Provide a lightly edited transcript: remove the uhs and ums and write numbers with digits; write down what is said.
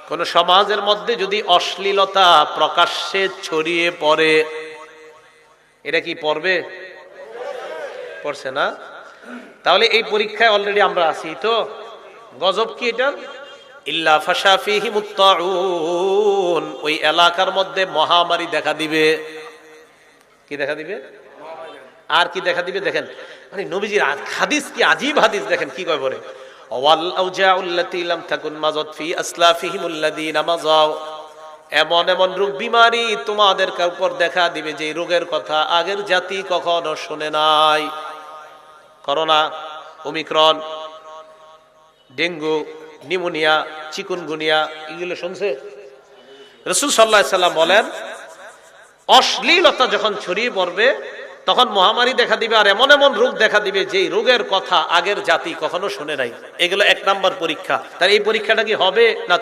কোন সমাজের মধ্যে যদি অশ্লীলতা প্রকাশ্যে ছড়িয়ে পড়ে, এটা কি পড়বে? পড়ছে না? তাহলে এই পরীক্ষায় অলরেডি আমরা আছি তো। গজব কি এটা? ইল্লা ফাশা ফীহি মুত্তাউন, ওই এলাকার মধ্যে মহামারী দেখা দিবে। কি দেখা দিবে? আর কি দেখা দিবে দেখেন, মানে নবীজির হাদিস কি আজীব হাদিস, দেখেন কি কয় বলে, ওয়াল আউজাউল্লাতী লাম তাকুন মাযাত ফি আসলাফিহিমুল্লাযীনা মাযাও, এমন এমন রোগ বিমারি তোমাদের উপর দেখা দিবে যে রোগের কথা আগের জাতি কখনো শুনে নাই। Corona, Omicron, dengue, pneumonia, chikungunya, এগুলো শুনছে? রাসূল সাল্লাল্লাহু আলাইহি সাল্লাম বলেন, অশ্লীলতা যখন ছড়িয়ে পড়বে তখন মহামারী দেখা দিবে, আর এমন এমন রোগ দেখা দিবে যে রোগের কথা আগের জাতি কখনো শুনে নাই। এগুলো এক নাম্বার পরীক্ষা। তার এই পরীক্ষাটা কি হবে না